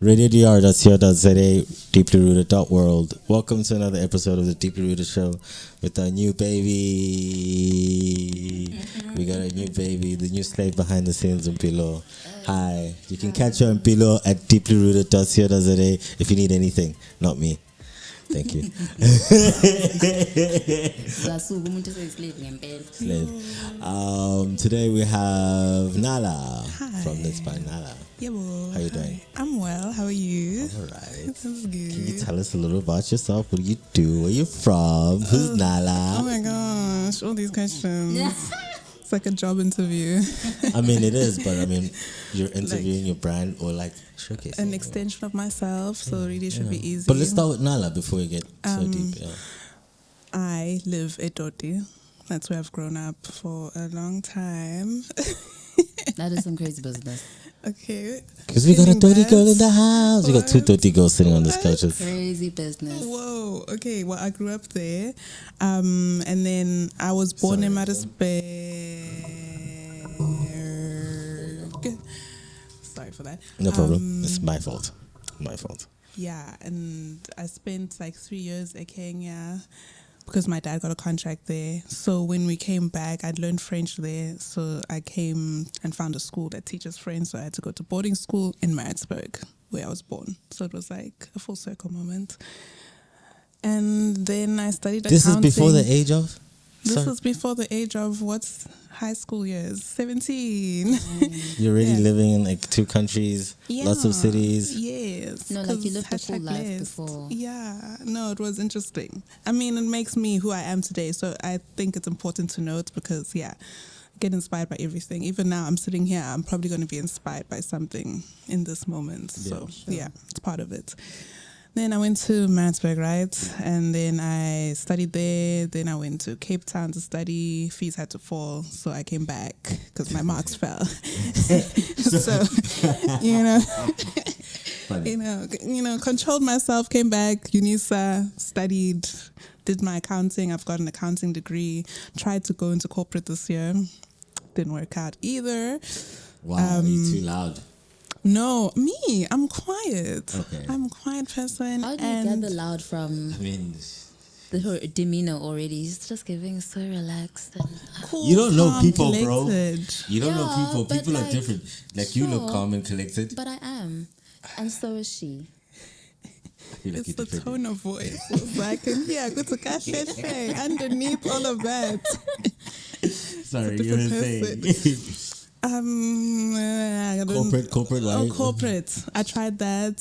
RadioDR.co.za, Deeply Rooted World. Welcome to another episode of the Deeply Rooted Show with our new baby. We got a new baby, the new slave behind the scenes in Pilo. Hi, you can catch her in Pilo at deeplyrooted.co.za if you need anything, not me. Thank you. Today we have Nala. Hi. From Let's Buy Nala. Yeah, boy. How you doing? I'm well. How are you? All right. This is good. Can you tell us a little about yourself? What do you do? Where you from? Who's Nala? Oh my gosh, all these questions. It's like a job interview. I mean, it is, but I mean, you're interviewing your brand or like showcasing. An extension of myself, so it really should be easy. But let's start with Nala before we get so deep. Yeah. I live at Doti. That's where I've grown up for a long time. That is some crazy business. Okay. Because we got a dirty girl in the house. We got two dirty girls sitting on this couches. Crazy business. Whoa. Okay. Well, I grew up there. And then I was born in Maritzburg. Sorry for that. No problem. It's my fault. My fault. Yeah. And I spent like 3 years at Kenya because my dad got a contract there. So when we came back, I'd learned French there. So I came and found a school that teaches French. So I had to go to boarding school in Maritzburg, where I was born. So it was like a full circle moment. And then I studied accounting. This is before the age of? This was before the age of what's high school years? 17. You're already living in like two countries, lots of cities. Yes. No, like you lived a full life blessed. before. Yeah. No, it was interesting. I mean, it makes me who I am today. So I think it's important to note because, I get inspired by everything. Even now I'm sitting here, I'm probably going to be inspired by something in this moment. So, it's part of it. Then I went to Maritzburg, right? And then I studied there. Then I went to Cape Town to study. Fees had to fall, so I came back because my marks fell. So, controlled myself, came back, UNISA, studied, did my accounting. I've got an accounting degree. Tried to go into corporate this year. Didn't work out either. Wow, you're too loud. No, me. I'm quiet. Okay. I'm a quiet person. How do you get the loud from her demeanor already? She's just giving so relaxed. And, cool, you don't know people, collected. bro. You don't know people. People are different. Like you look calm and collected. But I am. And so is she. It's the tone of voice. So I can hear good to catch it underneath all of that. Sorry, you were saying. Corporate life. Oh, corporate. I tried that.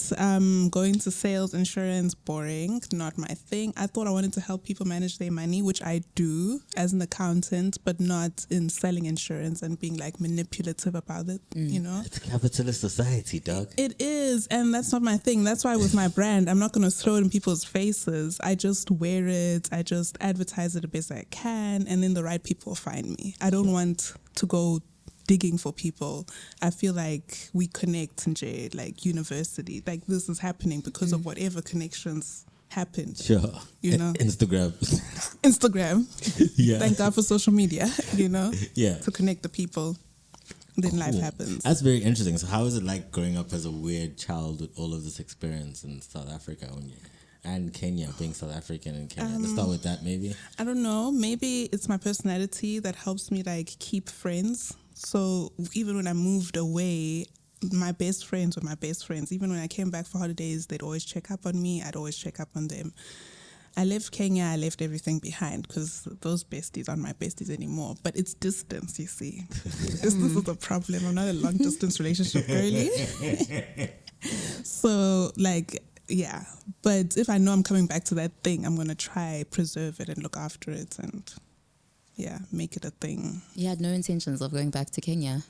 Going to sales, insurance, boring, not my thing. I thought I wanted to help people manage their money, which I do as an accountant, but not in selling insurance and being like manipulative about it, It's a capitalist society, dog. It is, and that's not my thing. That's why with my brand, I'm not going to throw it in people's faces. I just wear it. I just advertise it the best I can, and then the right people find me. I don't want to go digging for people. I feel like we connect in like university. Like this is happening because of whatever connections happened. Sure. Instagram. Yeah. Thank God for social media, Yeah. to connect the people. Then life happens. That's very interesting. So how is it like growing up as a weird child with all of this experience in South Africa and Kenya, being South African in Kenya? Let's start with that maybe. I don't know. Maybe it's my personality that helps me like keep friends. So even when I moved away, my best friends were my best friends. Even when I came back for holidays, they'd always check up on me. I'd always check up on them. I left Kenya, I left everything behind because those besties aren't my besties anymore. But it's distance, you see. Distance is a problem. I'm not a long distance relationship girly. So but if I know I'm coming back to that thing, I'm going to try preserve it and look after it and make it a thing. You had no intentions of going back to Kenya?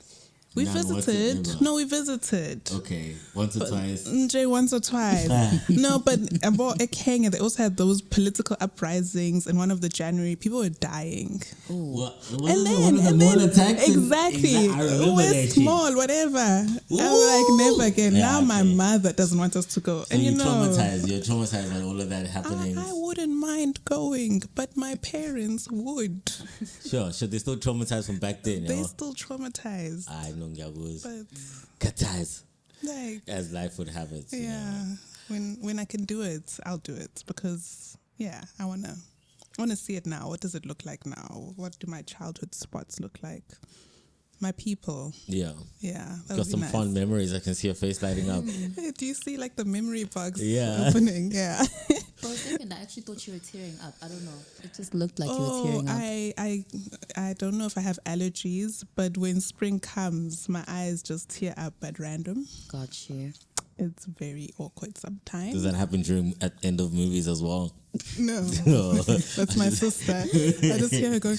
We visited. No, we visited. Okay, once or twice. Once or twice. No, but about Kenya, they also had those political uprisings. In one of the January, people were dying. And then exactly. We're small, whatever. I'm like, never again. Now my mother doesn't want us to go. So and you're traumatized by all of that happening. I wouldn't mind going, but my parents would. Sure. They're still traumatized from back then. They're still traumatized. I know. But Guys. Like, as life would have it. you know. yeah. When I can do it, I'll do it because I wanna see it now. What does it look like now? What do my childhood spots look like? My people. Yeah. Yeah. That Got would be some nice. fond memories. I can see your face lighting up. Hey, do you see like the memory box Yeah. opening? Yeah. For a second, I actually thought you were tearing up. I don't know. It just looked like you were tearing up. I don't know if I have allergies, but when spring comes, my eyes just tear up at random. Got you. It's very awkward sometimes. Does that happen at end of movies as well? No. No. That's my sister. I just hear her go.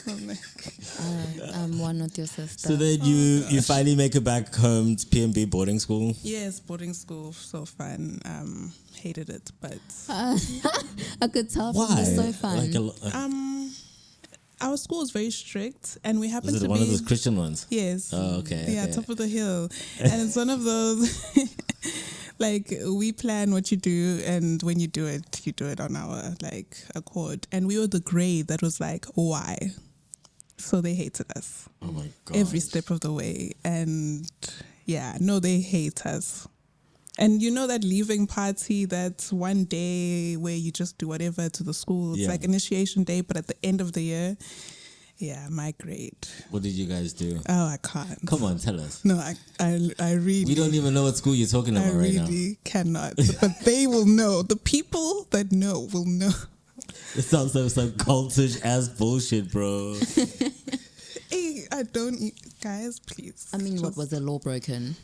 Oh my God. I'm one with your sister. So then you finally make it back home to PMB boarding school. Yes, boarding school, so fun. Hated it, but I could tell from Why? this so fun. Like our school is very strict, and we happen is it to one be of those Christian ones? Yes. Oh, okay. Yeah, okay. top of the hill, and it's one of those. Like, we plan what you do, and when you do it on our like accord. And we were the grade that was like, why? So they hated us Oh my god. every step of the way, and they hate us. And you know that leaving party, that's one day where you just do whatever to the school. It's Yeah. like initiation day, but at the end of the year, my grade. What did you guys do? Oh, I can't. Come on, tell us. No, I really. We don't even know what school you're talking I about right now. really cannot. But they will know. The people that know will know. It sounds like some cultish ass bullshit, bro. Hey, I don't. Guys, please. I mean, what Just- was the law broken?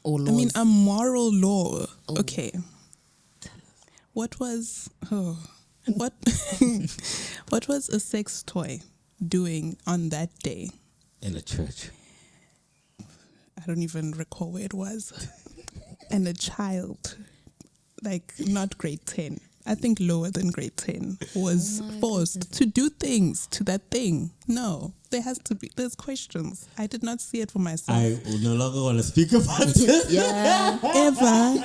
Or laws? I mean, a moral law. Oh. Okay. What was what what was a sex toy doing on that day? In a church. I don't even recall where it was. And a child, like not grade 10, I think lower than grade 10, was Oh my forced goodness. to do things to that thing. No, there's questions. I did not see it for myself. I will no longer want to speak about it. Yeah. Ever.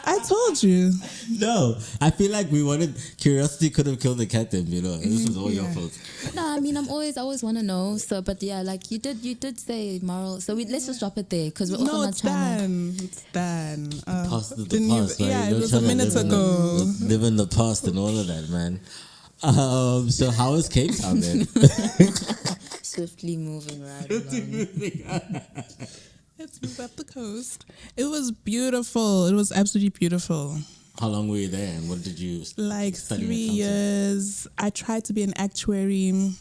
I told you. No, I feel like curiosity could have killed the cat then, you know. This was all your Yeah. fault. No, I mean, I always want to know. So, but yeah, like you did say moral. So let's just drop it there because we're also No, not it's trying to. done. It's done. Past is the didn't you- past, man. yeah, You're it was trying a to minute live in ago. live in the past and all of that, man. So how is Cape Town then? Swiftly moving right along. Let's move up the coast. It was beautiful. It was absolutely beautiful. How long were you there and what did you Like study 3 accounting? years. I tried to be an actuary.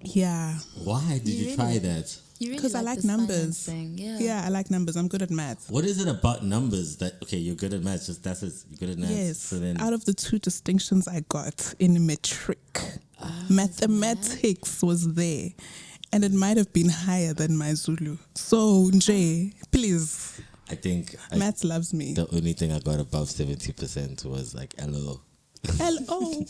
Yeah. Why did you try really- that? You really Because I like this finance numbers. thing, yeah. Yeah, I like numbers. I'm good at math. What is it about numbers that you're good at maths, just that's it, you're good at maths. Yes. So then Out of the 2 distinctions I got in metric, mathematics was there. And it might have been higher than my Zulu. So, Jay, please, I think maths loves me. the only thing I got above 70% was like LO. Hello.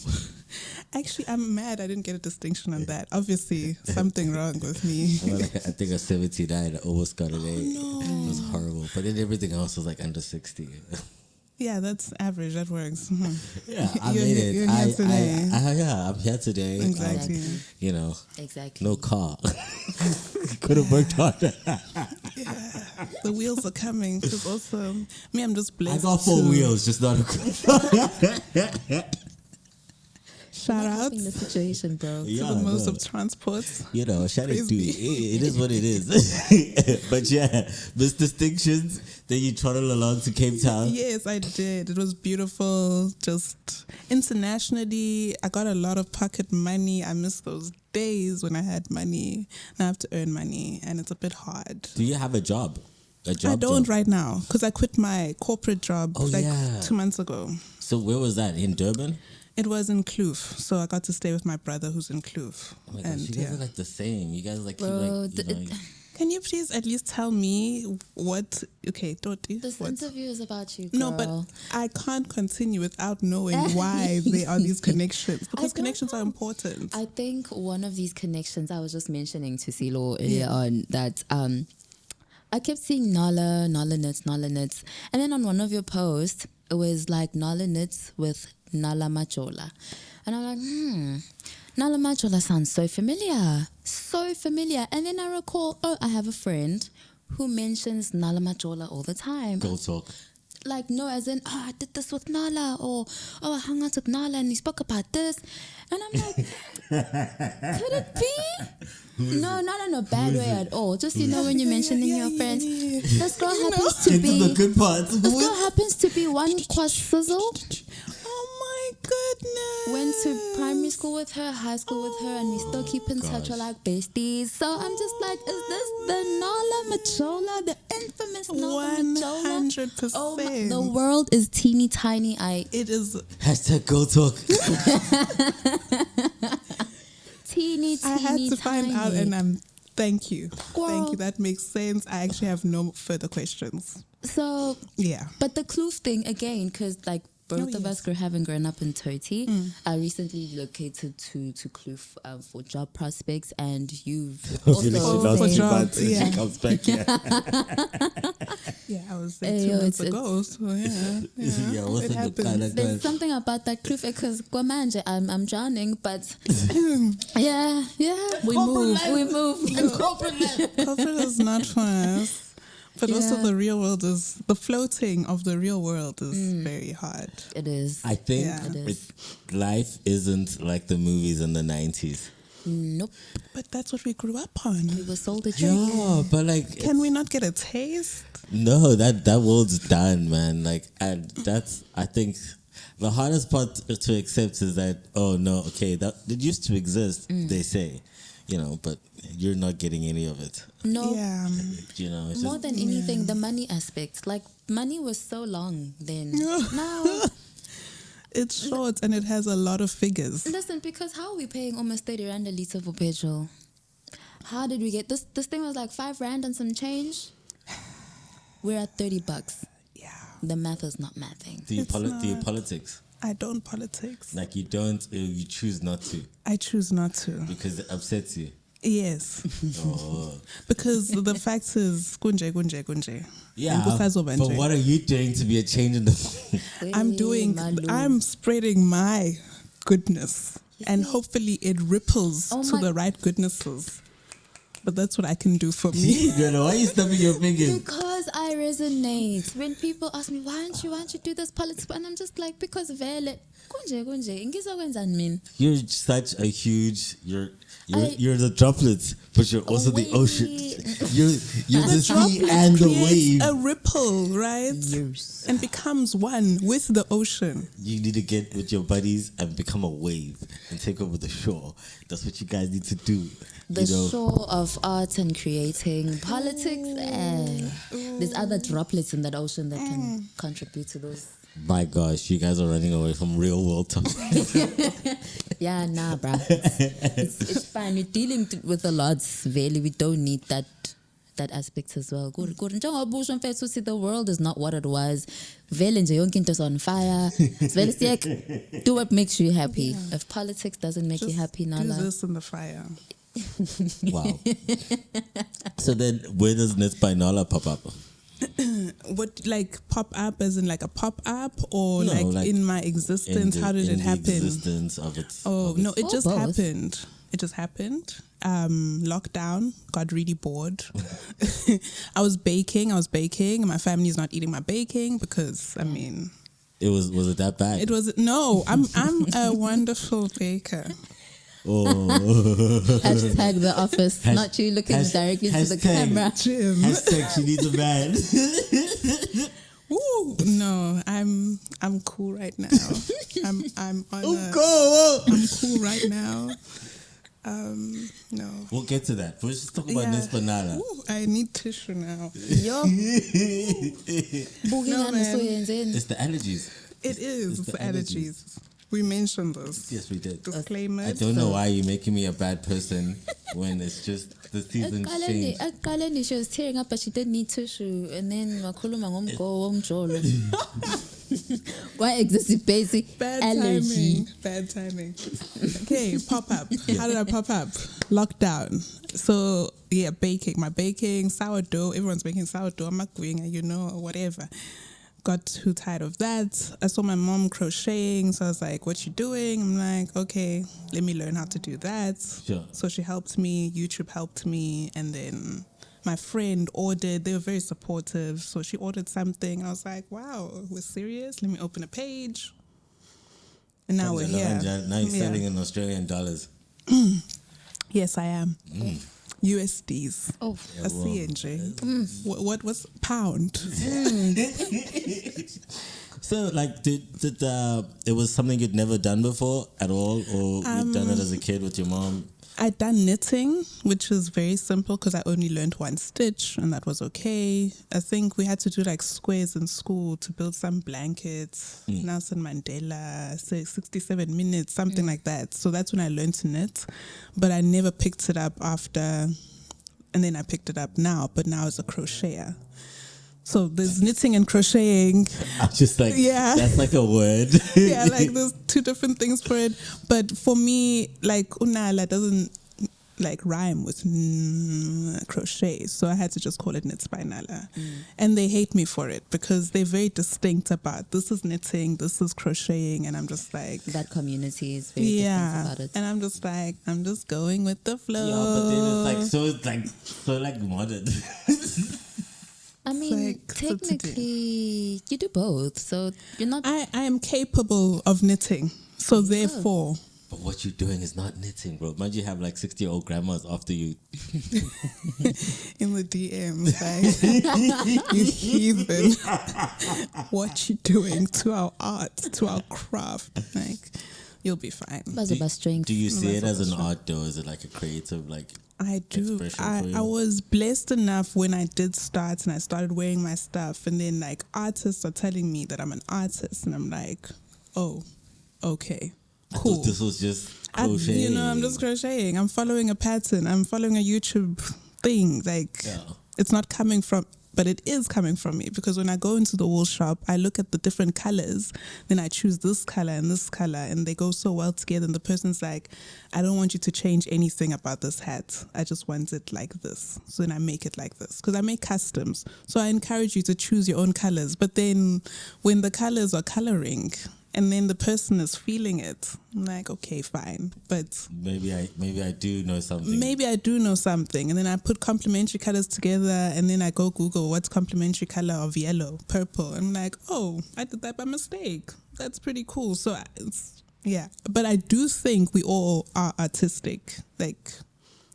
Actually, I'm mad I didn't get a distinction on that. Obviously, something wrong with me. Well, I think a 79, I almost got an 8. no. It was horrible. But then everything else was like under 60. Yeah, that's average. That works. Mhm. Yeah, I You're made here- it. you're here today. I'm here today. Exactly. You know, Exactly. no car. Could have worked harder. The wheels are coming. Because also, me, I'm just I blessed. got 4 to- wheels, just not a car. Shout out Helping the situation, bro. to Yeah, the modes no. of transport. You know, shout out Praise to be. it is what it is. But yeah, Miss Distinctions, then you trottle along to Cape Town. Yes, I did. It was beautiful. Just internationally, I got a lot of pocket money. I miss those days when I had money. Now I have to earn money, and it's a bit hard. Do you have a job? A job? I don't job? right now because I quit my corporate job Oh, like yeah. 2 months ago. So where was that? In Durban? It was in Kloof, so I got to stay with my brother who's in Kloof. Oh my gosh, you guys are like the same. You guys like keep Bro, like, you know, Can you please at least tell me what? Okay, Toti. This what? interview is about you, girl. No, but I can't continue without knowing why there are these connections because don't connections are know. important. I think one of these connections, I was just mentioning to Silo earlier on that I kept seeing Nala knits. And then on one of your posts, it was like Nala knits with Nala Majola. And I'm like, Nala Majola sounds so familiar. And then I recall, I have a friend who mentions Nala Majola all the time. Go talk. Like, no, as in, I did this with Nala, or, I hung out with Nala and we spoke about this. And I'm like, could it be? No, not in a bad way at all. Just, when you're mentioning your friends. This girl happens to be... the good parts. This girl happens to be one Kwas Sizzle. Oh my goodness. Went to primary school with her, high school with her, and we still keep in touch. We're like besties. So I'm just like, is this the Nala Majola, the infamous Nala Majola? 100%. Oh, the world is teeny tiny. It is. Hashtag go talk. teeny I had to tiny. find out, and thank you. Girl. Thank you. That makes sense. I actually have no further questions. So, yeah. But the Kloof thing, again, because like, both of us having grown up in Toti, I recently relocated to Kloof for job prospects, and you've also for jobs, yeah. She comes back, yeah. Yeah, I was there 2 months ago, so yeah, it happens. There's something about that Kloof, because I'm drowning, but yeah, we move. Corporate is not for us. But also the real world the floating of the real world is very hard. It is. I think it is. Life isn't like the movies in the 90s. Nope. But that's what we grew up on. We were sold a trick. Yeah, but like... Can we not get a taste? No, that world's done, man. Like, and that's, I think... The hardest part to accept is that, oh no, okay, that it used to exist, they say, but you're not getting any of it. No. Yeah. It's More just, than anything, the money aspect. Like, money was so long then. Now, it's short and it has a lot of figures. listen, because how are we paying almost 30 rand a litre for petrol? How did we get this? This thing was like 5 rand and some change. We're at $30. Yeah. The math is not mathing. do you politics? I don't politics. Like you don't, you choose not to I choose not to. because it upsets you. Yes. Oh. Because the fact is, kunje. Yeah, Mbusazo but banje. what are you doing to be a change in the... I'm spreading my goodness. And hopefully it ripples to the right goodnesses. But that's what I can do for me. Why are you stubbing your fingers? Because I resonate. When people ask me, why don't you do this politics? And I'm just like, because vele, kunje, ngizokwenzani mina? You're such a huge... You're the droplets, but you're also the ocean. You're the sea and the wave. A ripple, right? Yes. And becomes one with the ocean. You need to get with your buddies and become a wave and take over the shore. That's what you guys need to do. The shore of art and creating politics. There's other droplets in that ocean that can contribute to those. My gosh, you guys are running away from real world topics. Yeah, nah, bruh. It's fine. We're dealing with a lot. Really, we don't need that aspect as well. Good. See, the world is not what it was. Vele nje yonke into is on fire. Vele siyek, do what makes you happy. If politics doesn't make you happy, Do Nala. this in the fire. Wow. So then, where does Nets by Nala pop up? What, like pop up as in like a pop up or No, like like in my existence? How did it happen? Existence of it. Oh, no, it just both. happened. It just happened. Lockdown, got really bored. I was baking. And my family's not eating my baking because, I mean... Was it that bad? It was... No, I'm a wonderful baker. Oh. Hashtag the office. Not you looking directly to the camera. Jim. Hashtag she needs a man. Ooh, no, I'm cool right now. I'm on I'm cool right now. No. We'll get to that. We'll just talk about Nespanala. Ooh, I need tissue now. Yo. No, man. It's the allergies. It is the allergies. We mentioned this. Yes, we did. Disclaimers. I don't know why you're making me a bad person when it's just the seasons change. Kalani, she was tearing up, but she didn't need tissue. And then wakhuluma ngomgo womjolo. Why exists basic Bad allergy? timing. Bad timing. Okay, pop up. How did I pop up? Lockdown. So yeah, baking, sourdough. Everyone's making sourdough. I'm not doing it, whatever. Got too tired of that. I saw my mom crocheting, so I was like, what you doing? I'm like, okay, let me learn how to do that. Sure. So she helped me, YouTube helped me, and then my friend ordered. They were very supportive. So she ordered something. I was like, wow, we're serious? Let me open a page. And now we're here. Now you're selling in Australian dollars. Yes, I am. USDs. Oh, A CNJ. What was pound? So, like, did it was something you'd never done before at all, or you'd done it as a kid with your mom? I'd done knitting, which is very simple because I only learned one stitch and that was okay. I think we had to do like squares in school to build some blankets, Nelson Mandela, 67 minutes, something like that. So that's when I learned to knit, but I never picked it up after, and then I picked it up now, but now as a crocheter. So there's knitting and crocheting. I'm just like, that's like a word. Yeah, like there's two different things for it. But for me, like Unala doesn't like rhyme with crochet. So I had to just call it Knits by Nala. And they hate me for it because they're very distinct about this is knitting, this is crocheting. And I'm just like... That community is very distinct about it. And I'm just like, I'm just going with the flow. Yeah, but then it's like modern. I mean, like, technically, you do both. So you're not... I am capable of knitting. So therefore... But what you're doing is not knitting, bro. Imagine you have like 60-year-old grandmas after you. In the DMs, like, you heathen. What you doing to our art, to our craft? Like, you'll be fine. That's about strength. Do you see it as an art, though? Is it like a creative, like... I do. expression for you? I was blessed enough when I did start and I started wearing my stuff, and then like artists are telling me that I'm an artist, and I'm like, oh, okay, cool. I thought this was just crocheting. I'm just crocheting. I'm following a pattern. I'm following a YouTube thing. Like, it's not coming from, but it is coming from me, because when I go into the wool shop, I look at the different colors, then I choose this color, and they go so well together. And the person's like, I don't want you to change anything about this hat. I just want it like this. So then I make it like this, because I make customs. So I encourage you to choose your own colors. But then when the colors are coloring, and then the person is feeling it, I'm like, okay, fine. But maybe I do know something. Maybe I do know something. And then I put complementary colors together, and then I go Google what's complementary color of yellow, purple. And I'm like, oh, I did that by mistake. That's pretty cool. So but I do think we all are artistic. Like,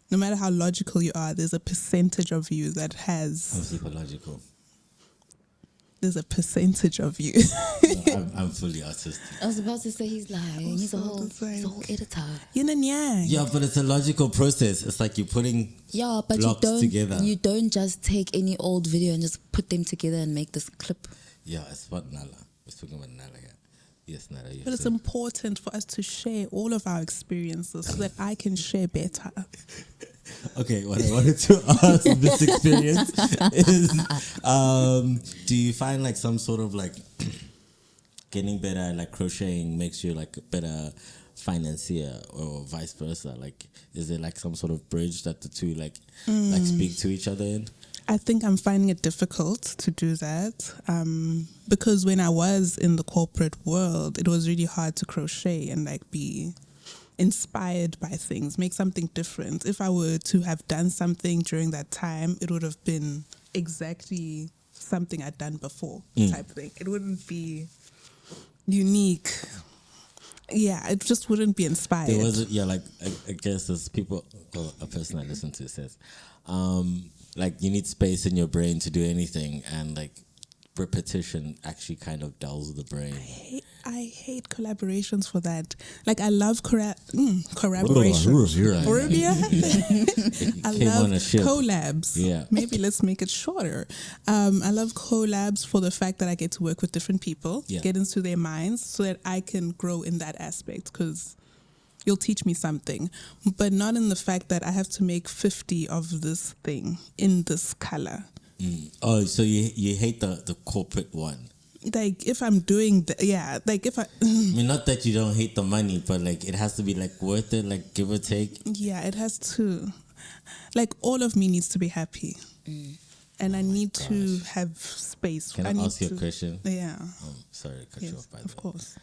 no matter how logical you are, there's a percentage of you that has... I'm super logical. There's a percentage of you. No, I'm fully artistic. I was about to say he's lying. He's a whole editor. Yin and yang. Yeah, but it's a logical process. It's like you're putting blocks together. You don't just take any old video and just put them together and make this clip. Yeah, it's what Nala. We're talking about Nala here. Yes, Nala. But it's important for us to share all of our experiences so that I can share better. Okay, what I wanted to ask this experience is, do you find like some sort of like getting better at like crocheting makes you like a better financier, or vice versa? Like, is there like some sort of bridge that the two like speak to each other in? I think I'm finding it difficult to do that because when I was in the corporate world, it was really hard to crochet and like be inspired by things, make something different. If I were to have done something during that time, it would have been exactly something I'd done before type thing. It wouldn't be unique. Yeah, it just wouldn't be inspired. There was I guess there's people, or a person I listen to says, like you need space in your brain to do anything, and like repetition actually kind of dulls the brain. I hate collaborations for that. Like, I love collaboration. I love collabs. Yeah. Maybe let's make it shorter. I love collabs for the fact that I get to work with different people, get into their minds so that I can grow in that aspect, because you'll teach me something, but not in the fact that I have to make 50 of this thing in this color. Oh, so you hate the corporate one? Like, if I'm doing like if I mean, not that you don't hate the money, but like it has to be like worth it, like give or take. Yeah, it has to. Like, all of me needs to be happy, and I need to have space. Can I ask you a question? Yeah. Sorry to cut you off. By the way. Of course.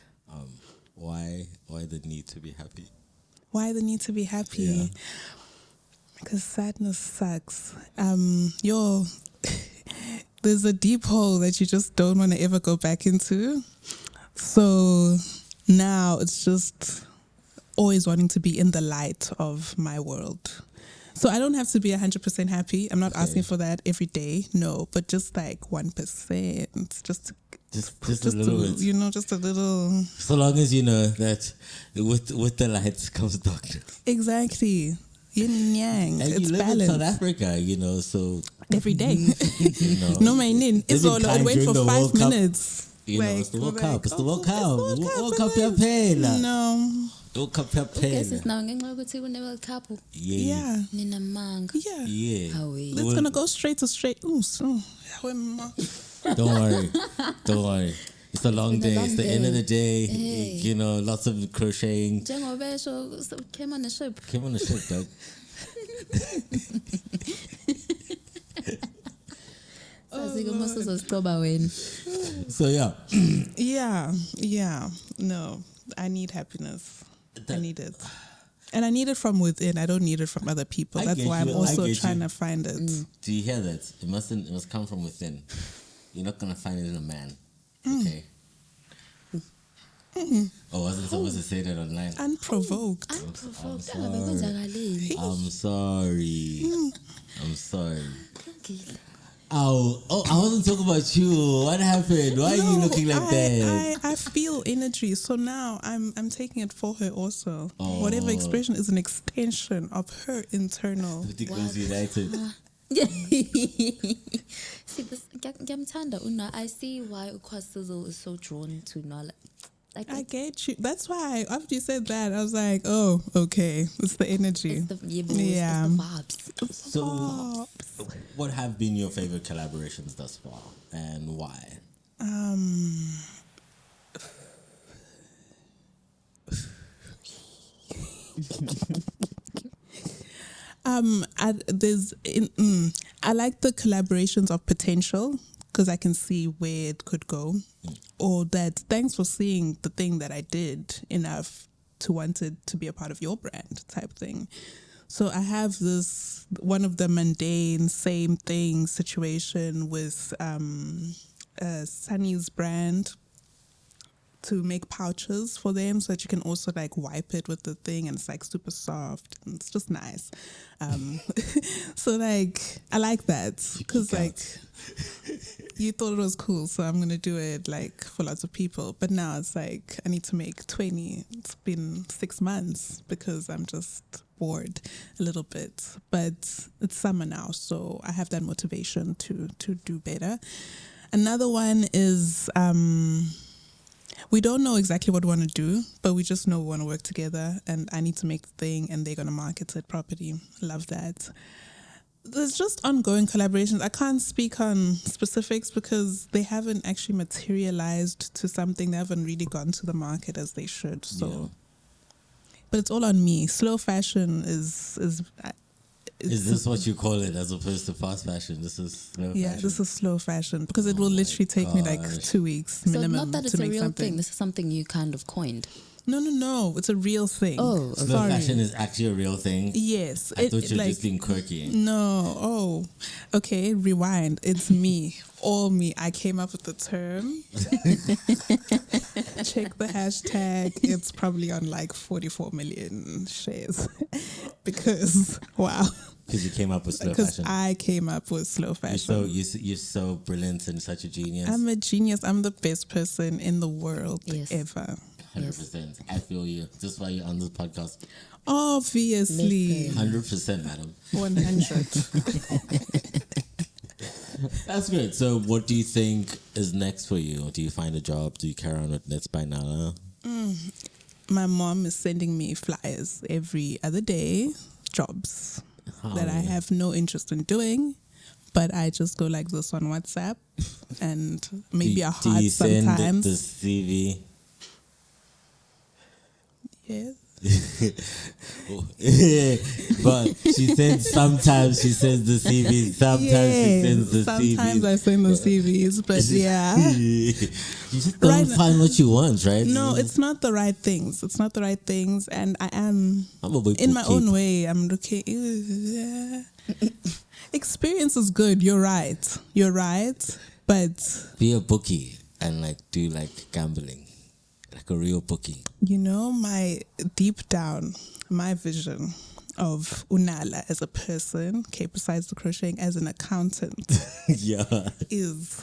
Why the need to be happy? Why the need to be happy? Because sadness sucks. There's a deep hole that you just don't want to ever go back into. So now it's just always wanting to be in the light of my world. So I don't have to be 100% happy. I'm not asking for that every day. No, but just like 1%. Just a little bit. Just a little. So long as you know that with the lights comes darkness. Exactly. Yin and yang. And it's you live balanced. in South Africa, so every day. No, my name. Is It's all. I wait for 5 minutes. It's the World Cup. It's the World Cup. World Cup No. World Cup Yes, it's now ngenxa ukuthi kune-World Cup. Yeah. Ninamanga. Yeah. Yeah. Hawe. It's gonna go straight to straight. Ooh, so. Don't worry. It's a long day. It's the end of the day. Hey. Lots of crocheting. Njengoba esho, so came on a ship. Came on the ship, dog. Sazi-ke uma sizosicoba wena. So yeah. Yeah. No, I need happiness. I need it. And I need it from within. I don't need it from other people. I That's get why I'm you. also trying to find it. Do you hear that? It must come from within. You're not gonna find it in a man. Okay. Or wasn't supposed to say that online? Unprovoked. Unprovoked. Angabe kwenzakaleni. I'm sorry. Oh, I wasn't talking about you. What happened? Why are you looking like that? I feel energy. So now I'm taking it for her also. Oh. Whatever expression is an extension of her internal. Because United. See, ngiyamthanda Una. I see why Ukwasizzle is so drawn to Nala. Like, I get you. That's why after you said that, I was like, oh, okay. It's the energy. it's the Yeah. it's the vibes. So, what have been your favorite collaborations thus far, and why? I like the collaborations of potential because I can see where it could go, or that thanks for seeing the thing that I did enough to want it to be a part of your brand type thing. So I have this one of the mundane same thing situation with Sunny's brand to make pouches for them so that you can also like wipe it with the thing and it's like super soft and it's just nice. So like I like that because like you thought it was cool, so I'm gonna do it like for lots of people, but now it's like I need to make 20. It's been 6 months because I'm just bored a little bit, but it's summer now, so I have that motivation to do better. Another one is we don't know exactly what we want to do, but we just know we want to work together and I need to make the thing and they're going to market it properly. Love that. There's just ongoing collaborations. I can't speak on specifics because they haven't actually materialized to something. They haven't really gone to the market as they should. So, Yeah. But it's all on me. Slow fashion is this what you call it as opposed to fast fashion? This is slow yeah, fashion. this is slow fashion because it will literally take me like 2 weeks So minimum not that it's to a make real something. thing. This is something you kind of coined. No, it's a real thing. Oh, okay. Slow sorry. fashion is actually a real thing. Yes, I thought you were just being quirky. No. Oh, okay. Rewind. It's me. All me. I came up with the term. Check the hashtag. It's probably on like 44 million shares. Because, wow. Because you came up with slow Because fashion. I came up with slow fashion. You're so brilliant and such a genius. I'm a genius. I'm the best person in the world Yes. ever. 100%. I feel you. That's why you're on this podcast. Obviously. 100%, madam. 100. That's good. So, what do you think is next for you? Do you find a job? Do you carry on with Let's by Nala? My mom is sending me flyers every other day, jobs that I have no interest in doing, but I just go like this on WhatsApp and maybe a Do heart you send sometimes. the CV? Yes. But she said sometimes she sends the CVs, sometimes she sends the CVs. Sometimes I send the CVs, but yeah. You just don't find what you want, right? No, it's not the right things. It's not the right things, and I'm a big in my bookkeep. own way. I'm looking. Experience is good. You're right. You're right, but Be a bookie and like do like gambling, like a real bookie. you know, my deep down, my vision of Unala as a person, okay, besides the crocheting as an accountant, Yeah. is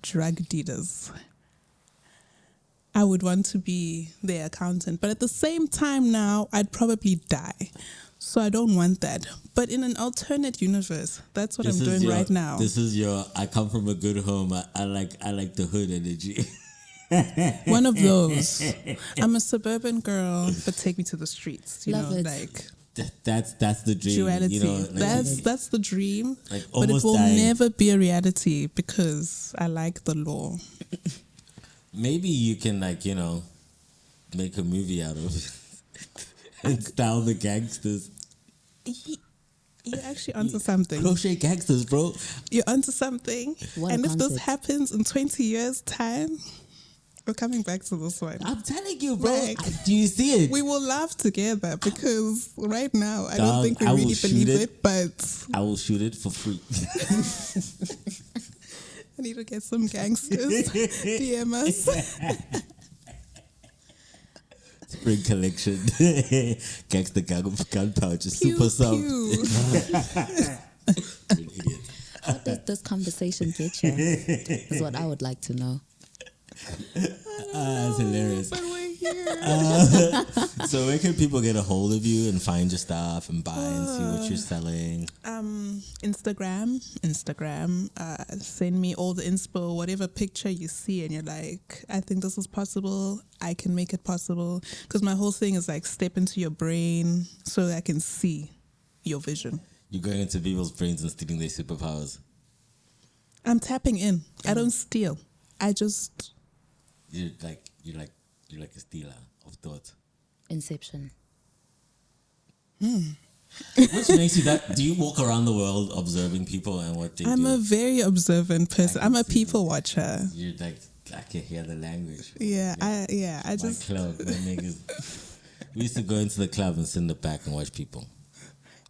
drug dealers. I would want to be their accountant, but at the same time now, I'd probably die. So I don't want that. But in an alternate universe, that's what I'm doing right now. This is your. I come from a good home. I like the hood energy. One of those. I'm a suburban girl, but take me to the streets. You Love know, it. like That's the dream. duality. You know, like, That's the dream. like But it almost will dying. never be a reality because I like the law. Maybe you can like make a movie out of it and style the gangsters. You're actually onto something. Crochet gangsters, bro. You're onto something. What a And if this concept. happens in 20 years' time, we're coming back to this one. I'm telling you, bro. Like, Do you see it? We will laugh together because right now I Dog, don't think we I will really shoot believe it. it, but I will shoot it for free. I need to get some gangsters. DM us. Spring collection. Gangster gun pouch is Pew, super soft. pew. You're an idiot. How does this conversation get you? Is what I would like to know. That's hilarious. But we're here. So where can people get a hold of you and find your stuff and buy and see what you're selling? Instagram. Send me all the inspo, whatever picture you see, and you're like, I think this is possible. I can make it possible. Because my whole thing is like step into your brain so that I can see your vision. You're going into people's brains and stealing their superpowers. I'm tapping in. I don't steal. I just You're like a stealer of thought. Inception. Which makes you that? Do you walk around the world observing people and what they I'm do? a very observant person. I'm a people watcher. You're like, I can hear the language. Yeah, I My just club, my niggas. We used to go into the club and sit in the back and watch people.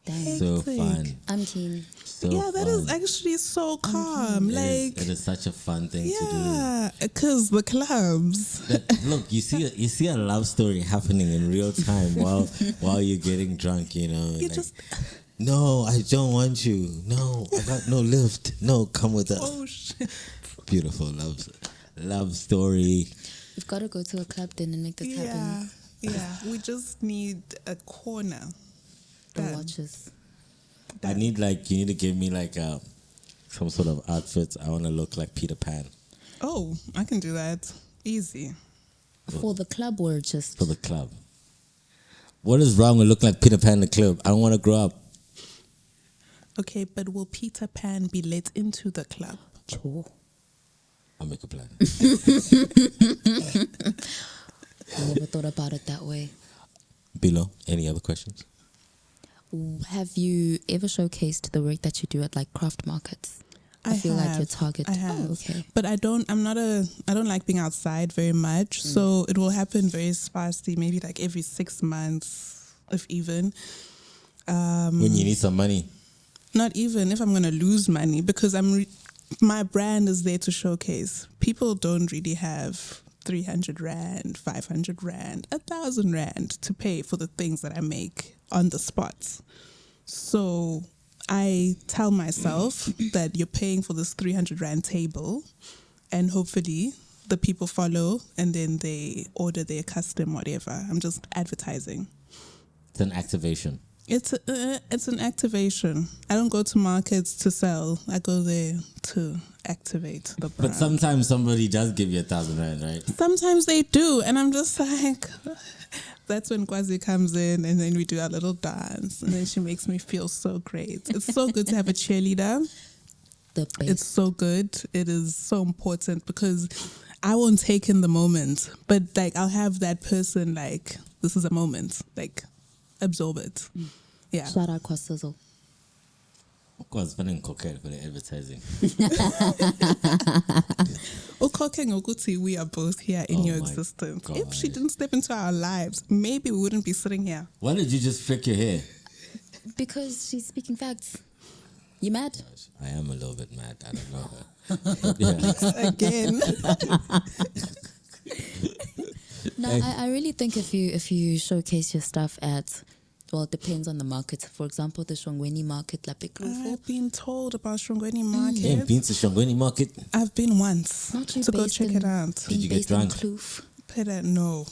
Dang. So Hectic. fun. I'm keen. So yeah, that fun. is actually so calm. Like it is such a fun thing to yeah, because the clubs. do. Look, you see a love story happening in real time while you're getting drunk. You know, You like, just no, I don't want you. No, I got no lift. No, come with us. oh shit. Beautiful love story. You've got to go to a club then and make this happen. Yeah. We just need a corner. The Done. watches. You need to give me some sort of outfit. I want to look like Peter Pan Oh, I can do that. Easy. For the club or just for the club. What is wrong with looking like Peter Pan in the club? I don't want to grow up. Okay, but will Peter Pan be let into the club? Sure. I'll make a plan. I never thought about it that way. Below, any other questions? Have you ever showcased the work that you do at like craft markets? I feel like your target. I have. Oh, okay. But I don't like being outside very much. So it will happen very sparsely, maybe like every 6 months, if even. When you need some money. Not even if I'm going to lose money, because my brand is there to showcase. People don't really have 300 Rand, 500 Rand, 1,000 Rand to pay for the things that I make on the spot. So I tell myself that you're paying for this 300 Rand table, and hopefully the people follow and then they order their custom whatever. I'm just advertising. It's an activation. It's an activation. I don't go to markets to sell. I go there to activate the brand. But sometimes somebody does give you 1,000 Rand, right? Sometimes they do, and I'm just like, that's when Kwazi comes in, and then we do our little dance, and then she makes me feel so great. It's so good to have a cheerleader. The best. It's so good. It is so important because I won't take in the moment, but like I'll have that person like This is a moment. Like, absorb it. Yeah. Shout out Kwasizzle. Of course, finding cocaine for the advertising. We are both here in Oh your my existence. God. If she didn't step into our lives, maybe we wouldn't be sitting here. Why did you just flick your hair? Because she's speaking facts. You mad? I am a little bit mad. I don't know her. Yeah. Again. No, I really think if you showcase your stuff at, well, it depends on the market. For example, the Shongweni market, La Peklufu. I've been told about Shongweni Market. You ain't been to Shongweni Market? I've been once Not you to go based check in- it out. Did you get based in drunk? Kloof.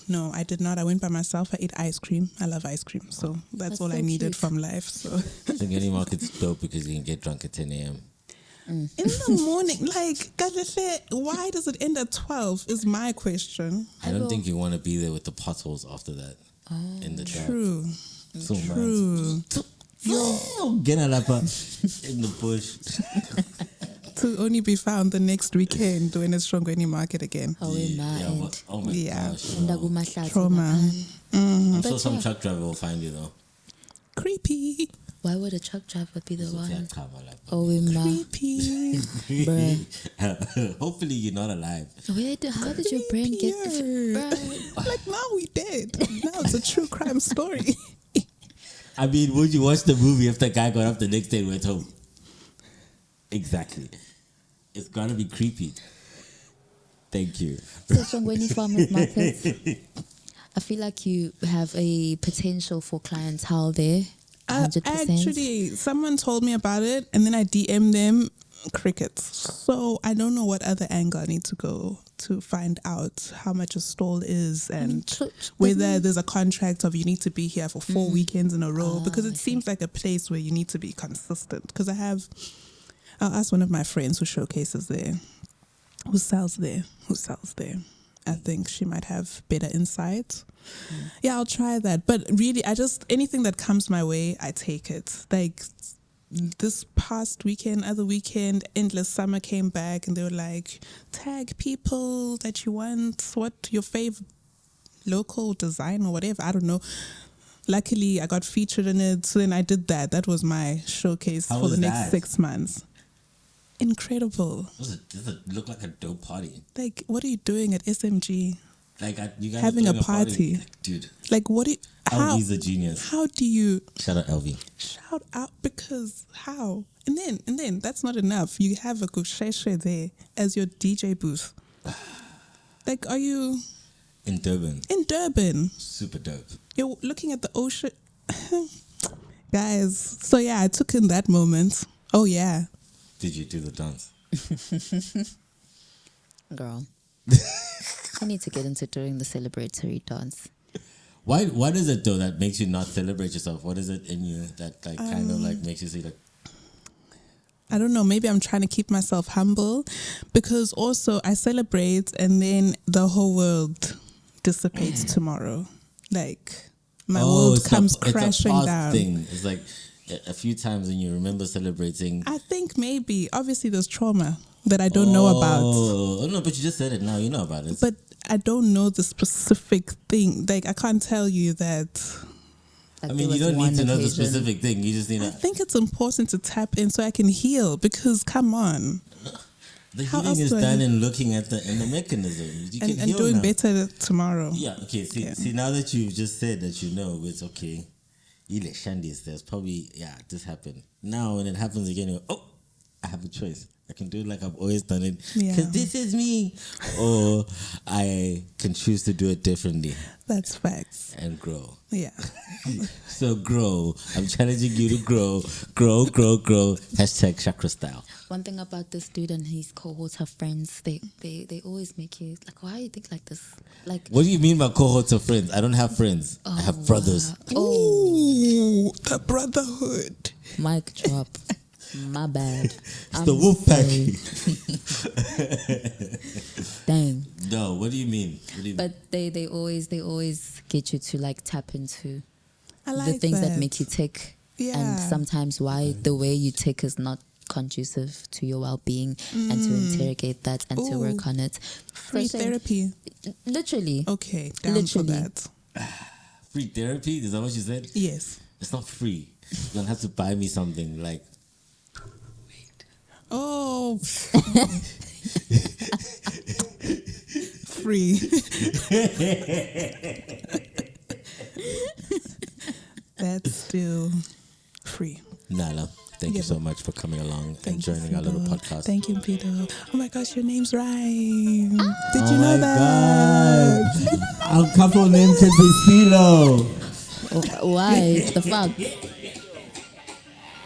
No, I did not. I went by myself. I ate ice cream. I love ice cream. So that's all so I needed cute. from life. So Shongweni Market's dope because you can get drunk at 10 a.m. in the morning, like, Gadlefe, why does it end at 12 is my question. I don't think you want to be there with the potholes after that. In the dark. True. So True. Get a lapa in the bush. To only be found the next weekend when it's Shongweni Market again. Oh, in my end. but- oh my Yeah. gosh. Ndakumahlathi Trauma. ngaphandle. I'm sure But some yeah. truck driver will find you though. Creepy. Why would a truck driver be the one? Yeah, come on, lapa. Oh, in my. Creepy. Bruh. Hopefully you're not alive. How did your brain get? Creepier. Bruh. Like, now we did. Now it's a true crime story. I mean, would you watch the movie if the guy got up the next day and went home? Exactly. It's gonna be creepy. Thank you. So Shongweni Farmers Market, I feel like you have a potential for clientele there. 100%. Actually, someone told me about it, and then I DM'd them. Crickets. So I don't know what other angle I need to go to find out how much a stall is and whether there's a contract of you need to be here for 4 weekends in a row, because it seems like a place where you need to be consistent. Because I'll ask one of my friends who showcases there, who sells there. I think she might have better insight. Yeah, I'll try that. But really, anything that comes my way, I take it. Like this past weekend, other weekend, Endless Summer came back and they were like, tag people that you want, what your fave local design or whatever. I don't know. Luckily, I got featured in it. So then I did that. That was my showcase How for the was next that? 6 months. Incredible. Does it look like a dope party? Like, what are you doing at SMG? Like you guys Having are a throwing party. Like, dude, Like, what do you, how, LV's a genius. how do you Shout out LV. shout out? Because how? And then that's not enough. You have a Crochet there as your DJ booth. Like, are you In Durban. in Durban? Super dope. You're looking at the ocean. Guys, so yeah, I took in that moment. Oh yeah. Did you do the dance? Girl. I need to get into doing the celebratory dance. Why? What is it though that makes you not celebrate yourself? What is it in you that like kind of like makes you say like, I don't know, maybe I'm trying to keep myself humble, because also I celebrate and then the whole world dissipates tomorrow. Like my world comes crashing it's a past down. thing. It's like a few times when you remember celebrating. I think maybe, obviously there's trauma that I don't know about, Oh no, but you just said it now. You know about it. but I don't know the specific thing. Like I can't tell you that. Like I there mean, you was don't one need to know the occasion- specific thing. You just need I to. think it's important to tap in so I can heal, because come on, The how healing else is do I done heal? in looking at the mechanism. You can and heal doing now. better tomorrow. Yeah. Okay. See. Now that you've just said that, you know it's okay. Ile Shandis, there's probably this happened. Now when it happens again, you go, I have a choice. I can do it like I've always done it because Yeah. this is me, or I can choose to do it differently That's facts. and grow. Yeah. So grow. I'm challenging you to grow. Hashtag chakra style. One thing about this dude and his cohorts of friends, they always make you like, why you think like this? Like, What do you mean by cohorts of friends? I don't have friends. I have brothers. Ooh, the brotherhood. mic drop. My bad. It's the wolf pack. Dang. No, what do you mean? What do you But they always get you to like tap into I like the things that that make you tick. Yeah. And sometimes why the way you tick is not conducive to your well-being, and to interrogate that and to work on it. free So, therapy. literally. Okay, down Literally. for that. free therapy? Is that what you said? Yes. It's not free. You're gonna have to buy me something like. Oh. Free. That's still free. Nala, thank you so much for coming along and joining our little podcast. Thank you, Peter. Oh my gosh, your name's right. Did Oh you know my that? God. Our couple name could be CeeLo. Why? The fuck?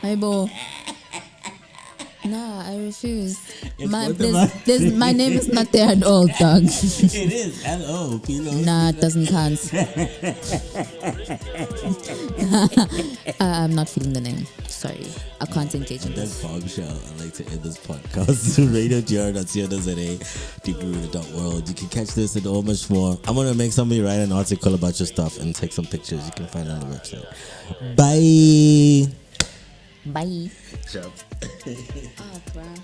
Hey, bo. Nah, I refuse. My name is not there at all, dog. It is. Hello, Pilo. Nah, it doesn't count. I'm not feeling the name. Sorry. I can't engage in That's this. bombshell. I'd like to end this podcast. RadioGR.co.za, deeprooted.world. You can catch this and all much more. I'm going to make somebody write an article about your stuff and take some pictures. You can find it on the website. Bye. Bye. Ciao. Oh, bruh.